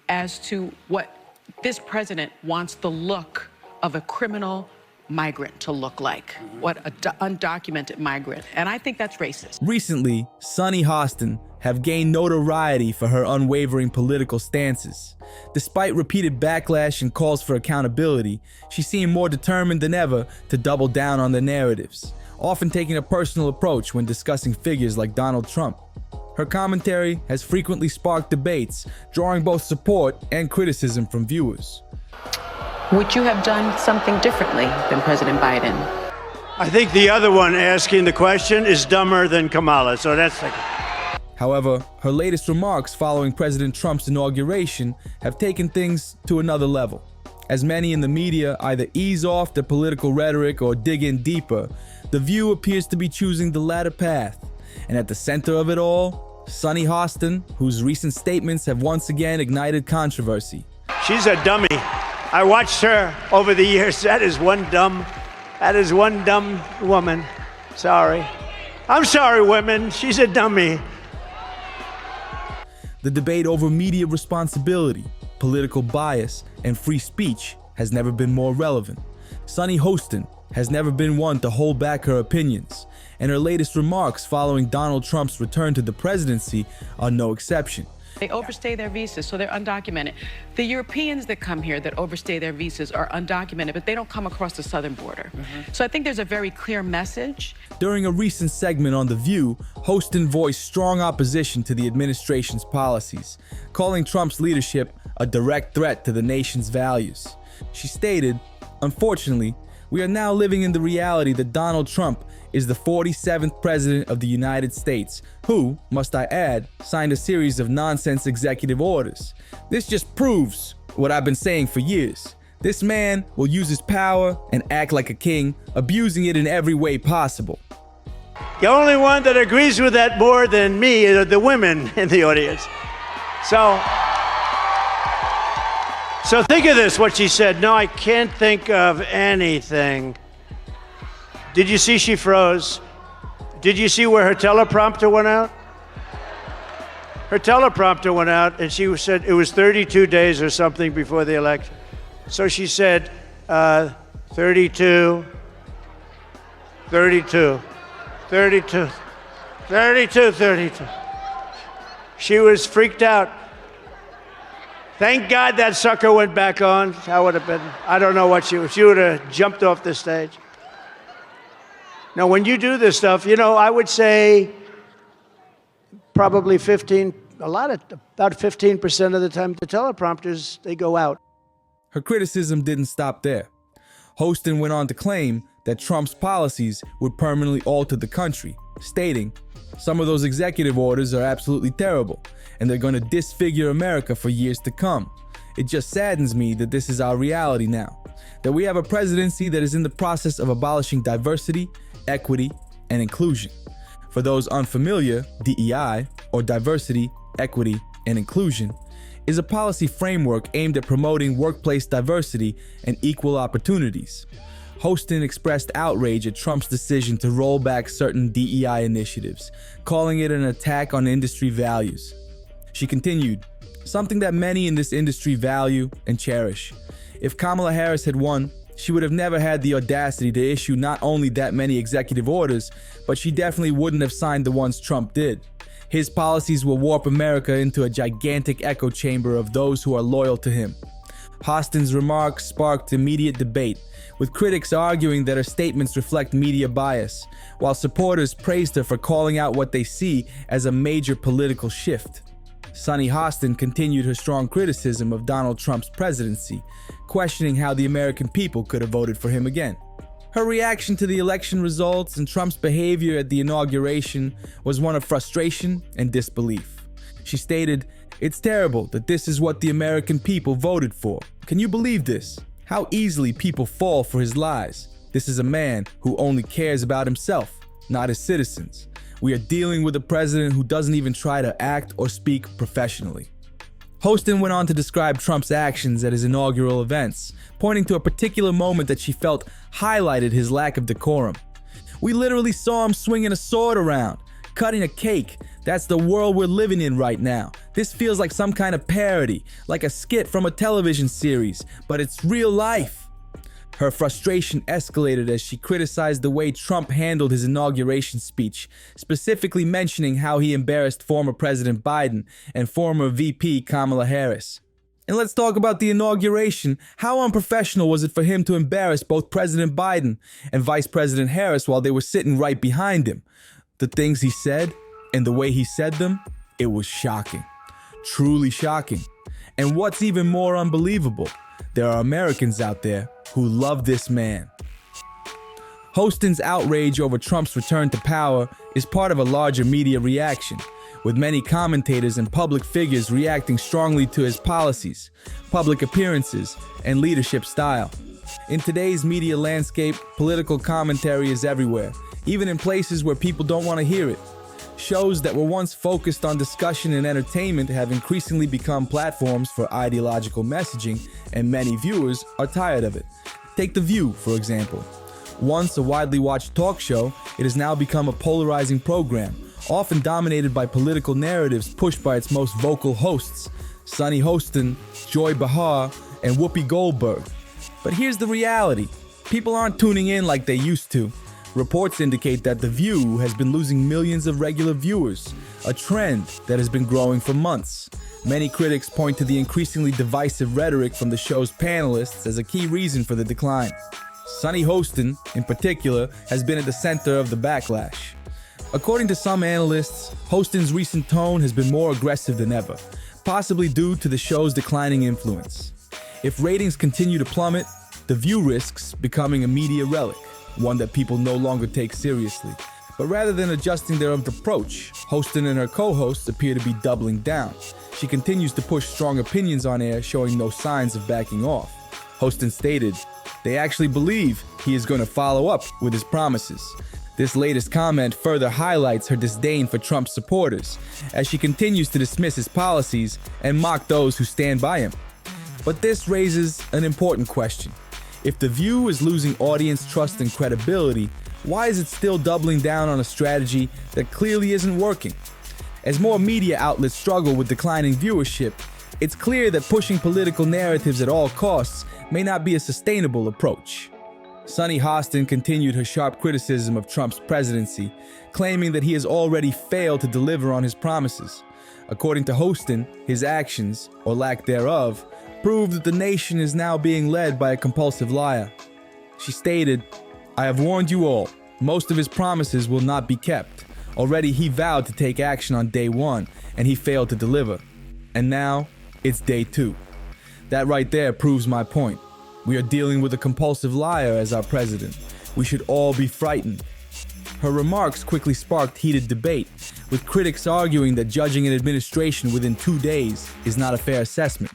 as to what this president wants the look of a criminal migrant to look like, what an undocumented migrant. And I think that's racist. Recently, Sunny Hostin have gained notoriety for her unwavering political stances. Despite repeated backlash and calls for accountability, she seemed more determined than ever to double down on the narratives, often taking a personal approach when discussing figures like Donald Trump. Her commentary has frequently sparked debates, drawing both support and criticism from viewers. Would you have done something differently than President Biden? I think the other one asking the question is dumber than Kamala, so that's like... However, her latest remarks following President Trump's inauguration have taken things to another level. As many in the media either ease off their political rhetoric or dig in deeper, The View appears to be choosing the latter path. And at the center of it all, Sunny Hostin, whose recent statements have once again ignited controversy. She's a dummy. I watched her over the years. That is one dumb woman. Sorry. I'm sorry, women. She's a dummy. The debate over media responsibility, political bias, and free speech has never been more relevant. Sunny Hostin has never been one to hold back her opinions, and her latest remarks following Donald Trump's return to the presidency are no exception. They overstay their visas, so they're undocumented. The Europeans that come here that overstay their visas are undocumented, but they don't come across the southern border. So I think there's a very clear message. During a recent segment on The View, Hostin voiced strong opposition to the administration's policies, calling Trump's leadership a direct threat to the nation's values. She stated, "Unfortunately, we are now living in the reality that Donald Trump is the 47th president of the United States, who, must I add, signed a series of nonsense executive orders. This just proves what I've been saying for years. This man will use his power and act like a king, abusing it in every way possible." The only one that agrees with that more than me are the women in the audience. So think of this, what she said. No, I can't think of anything. Did you see she froze? Did you see where her teleprompter went out? Her teleprompter went out, and she said it was 32 days or something before the election. So she said 32, 32, 32, 32, 32. She was freaked out. Thank God that sucker went back on. I would have been, I don't know what she would have jumped off the stage. Now, when you do this stuff, I would say probably about 15% of the time, the teleprompters, they go out. Her criticism didn't stop there. Hostin went on to claim that Trump's policies would permanently alter the country, stating, "Some of those executive orders are absolutely terrible, and they're going to disfigure America for years to come. It just saddens me that this is our reality now, that we have a presidency that is in the process of abolishing diversity, equity, and inclusion." For those unfamiliar, DEI, or diversity, equity, and inclusion, is a policy framework aimed at promoting workplace diversity and equal opportunities. Hostin expressed outrage at Trump's decision to roll back certain DEI initiatives, calling it an attack on industry values. She continued, "Something that many in this industry value and cherish. If Kamala Harris had won, she would have never had the audacity to issue not only that many executive orders, but she definitely wouldn't have signed the ones Trump did. His policies will warp America into a gigantic echo chamber of those who are loyal to him." Hostin's remarks sparked immediate debate, with critics arguing that her statements reflect media bias, while supporters praised her for calling out what they see as a major political shift. Sunny Hostin continued her strong criticism of Donald Trump's presidency, questioning how the American people could have voted for him again. Her reaction to the election results and Trump's behavior at the inauguration was one of frustration and disbelief. She stated, "It's terrible that this is what the American people voted for. Can you believe this? How easily people fall for his lies. This is a man who only cares about himself, not his citizens. We are dealing with a president who doesn't even try to act or speak professionally." Hostin went on to describe Trump's actions at his inaugural events, pointing to a particular moment that she felt highlighted his lack of decorum. "We literally saw him swinging a sword around, cutting a cake. That's the world we're living in right now. This feels like some kind of parody, like a skit from a television series, but it's real life. Her frustration escalated as she criticized the way Trump handled his inauguration speech, specifically mentioning how he embarrassed former President Biden and former VP Kamala Harris. And let's talk about the inauguration. How unprofessional was it for him to embarrass both President Biden and Vice President Harris while they were sitting right behind him? The things he said and the way he said them, it was shocking. Truly shocking. And what's even more unbelievable, there are Americans out there who love this man. Hostin's outrage over Trump's return to power is part of a larger media reaction, with many commentators and public figures reacting strongly to his policies, public appearances, and leadership style. In today's media landscape, political commentary is everywhere, even in places where people don't want to hear it. Shows that were once focused on discussion and entertainment have increasingly become platforms for ideological messaging, and many viewers are tired of it. Take The View, for example. Once a widely watched talk show, it has now become a polarizing program, often dominated by political narratives pushed by its most vocal hosts, Sunny Hostin, Joy Behar, and Whoopi Goldberg. But here's the reality. People aren't tuning in like they used to. Reports indicate that The View has been losing millions of regular viewers, a trend that has been growing for months. Many critics point to the increasingly divisive rhetoric from the show's panelists as a key reason for the decline. Sunny Hostin, in particular, has been at the center of the backlash. According to some analysts, Hostin's recent tone has been more aggressive than ever, possibly due to the show's declining influence. If ratings continue to plummet, The View risks becoming a media relic, one that people no longer take seriously. But rather than adjusting their approach, Hostin and her co-hosts appear to be doubling down. She continues to push strong opinions on air, showing no signs of backing off. Hostin stated, they actually believe he is going to follow up with his promises. This latest comment further highlights her disdain for Trump's supporters, as she continues to dismiss his policies and mock those who stand by him. But this raises an important question. If The View is losing audience trust and credibility, why is it still doubling down on a strategy that clearly isn't working? As more media outlets struggle with declining viewership, it's clear that pushing political narratives at all costs may not be a sustainable approach. Sunny Hostin continued her sharp criticism of Trump's presidency, claiming that he has already failed to deliver on his promises. According to Hostin, his actions, or lack thereof, prove that the nation is now being led by a compulsive liar. She stated, I have warned you all, most of his promises will not be kept. Already he vowed to take action on day one, and he failed to deliver. And now, it's day two. That right there proves my point. We are dealing with a compulsive liar as our president. We should all be frightened. Her remarks quickly sparked heated debate, with critics arguing that judging an administration within 2 days is not a fair assessment.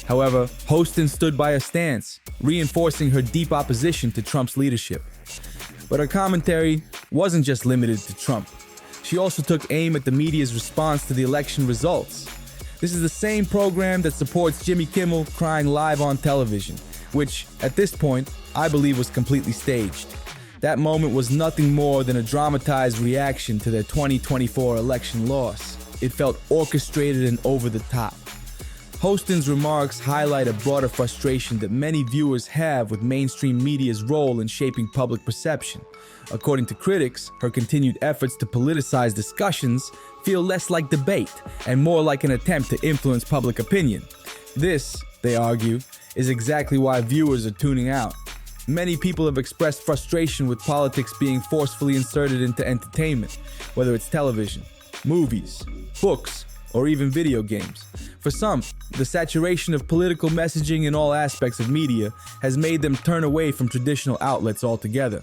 However, Hostin stood by her stance, reinforcing her deep opposition to Trump's leadership. But her commentary wasn't just limited to Trump. She also took aim at the media's response to the election results. This is the same program that supports Jimmy Kimmel crying live on television, which, at this point, I believe was completely staged. That moment was nothing more than a dramatized reaction to their 2024 election loss. It felt orchestrated and over the top. Hostin's remarks highlight a broader frustration that many viewers have with mainstream media's role in shaping public perception. According to critics, her continued efforts to politicize discussions feel less like debate and more like an attempt to influence public opinion. This, they argue, is exactly why viewers are tuning out. Many people have expressed frustration with politics being forcefully inserted into entertainment, whether it's television, movies, books, or even video games. For some, the saturation of political messaging in all aspects of media has made them turn away from traditional outlets altogether.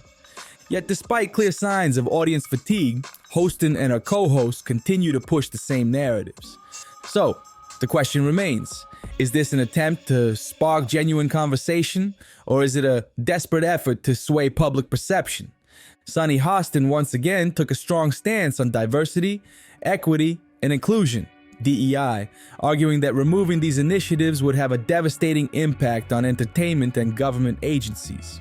Yet despite clear signs of audience fatigue, Hostin and her co-hosts continue to push the same narratives. So, the question remains, is this an attempt to spark genuine conversation, or is it a desperate effort to sway public perception? Sunny Hostin once again took a strong stance on diversity, equity, and inclusion, DEI, arguing that removing these initiatives would have a devastating impact on entertainment and government agencies.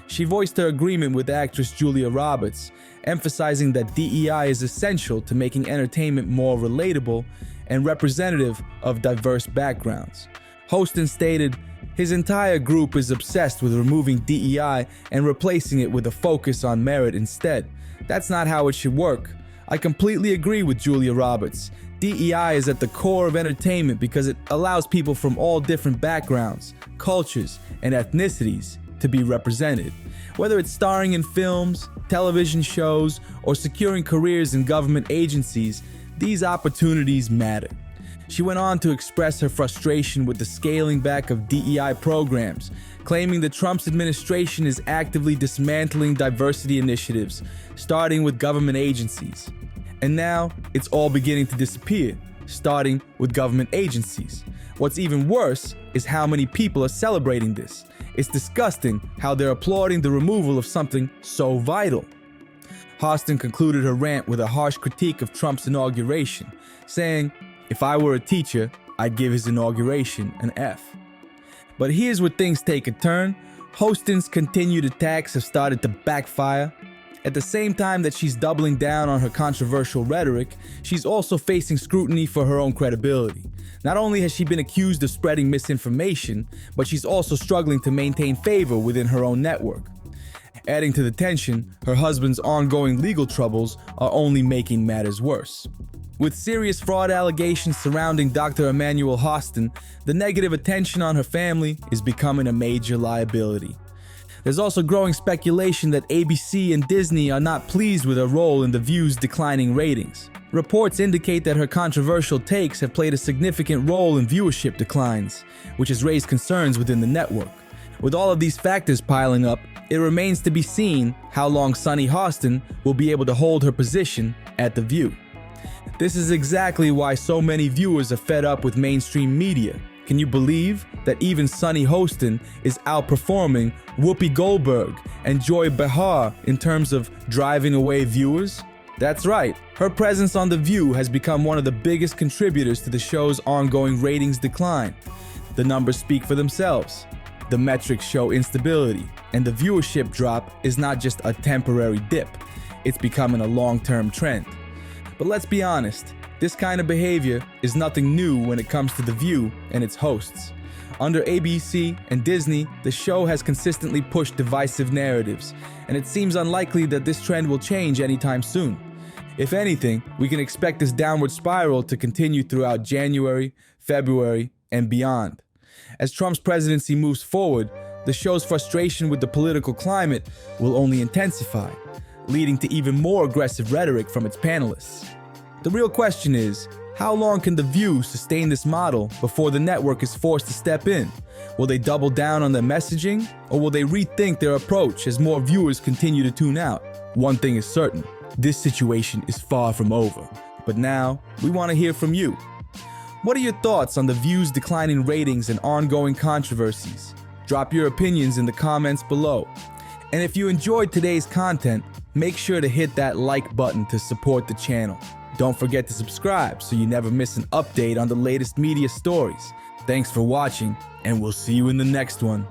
She voiced her agreement with actress Julia Roberts, emphasizing that DEI is essential to making entertainment more relatable and representative of diverse backgrounds. Hostin stated, "His entire group is obsessed with removing DEI and replacing it with a focus on merit instead. That's not how it should work. I completely agree with Julia Roberts. DEI is at the core of entertainment because it allows people from all different backgrounds, cultures, and ethnicities to be represented. Whether it's starring in films, television shows, or securing careers in government agencies, these opportunities matter." She went on to express her frustration with the scaling back of DEI programs, claiming that Trump's administration is actively dismantling diversity initiatives, starting with government agencies. And now, it's all beginning to disappear, starting with government agencies. What's even worse is how many people are celebrating this. It's disgusting how they're applauding the removal of something so vital. Hostin concluded her rant with a harsh critique of Trump's inauguration, saying, "If I were a teacher, I'd give his inauguration an F." But here's where things take a turn. Hostin's continued attacks have started to backfire. At the same time that she's doubling down on her controversial rhetoric, she's also facing scrutiny for her own credibility. Not only has she been accused of spreading misinformation, but she's also struggling to maintain favor within her own network. Adding to the tension, her husband's ongoing legal troubles are only making matters worse. With serious fraud allegations surrounding Dr. Emmanuel Hostin, the negative attention on her family is becoming a major liability. There's also growing speculation that ABC and Disney are not pleased with her role in The View's declining ratings. Reports indicate that her controversial takes have played a significant role in viewership declines, which has raised concerns within the network. With all of these factors piling up, it remains to be seen how long Sunny Hostin will be able to hold her position at The View. This is exactly why so many viewers are fed up with mainstream media. Can you believe that even Sunny Hostin is outperforming Whoopi Goldberg and Joy Behar in terms of driving away viewers? That's right, her presence on The View has become one of the biggest contributors to the show's ongoing ratings decline. The numbers speak for themselves. The metrics show instability, and the viewership drop is not just a temporary dip, it's becoming a long-term trend. But let's be honest, this kind of behavior is nothing new when it comes to The View and its hosts. Under ABC and Disney, the show has consistently pushed divisive narratives, and it seems unlikely that this trend will change anytime soon. If anything, we can expect this downward spiral to continue throughout January, February, and beyond. As Trump's presidency moves forward, the show's frustration with the political climate will only intensify, leading to even more aggressive rhetoric from its panelists. The real question is, how long can The View sustain this model before the network is forced to step in? Will they double down on their messaging, or will they rethink their approach as more viewers continue to tune out? One thing is certain, this situation is far from over. But now, we want to hear from you. What are your thoughts on The View's declining ratings and ongoing controversies? Drop your opinions in the comments below. And if you enjoyed today's content, make sure to hit that like button to support the channel. Don't forget to subscribe so you never miss an update on the latest media stories. Thanks for watching, and we'll see you in the next one.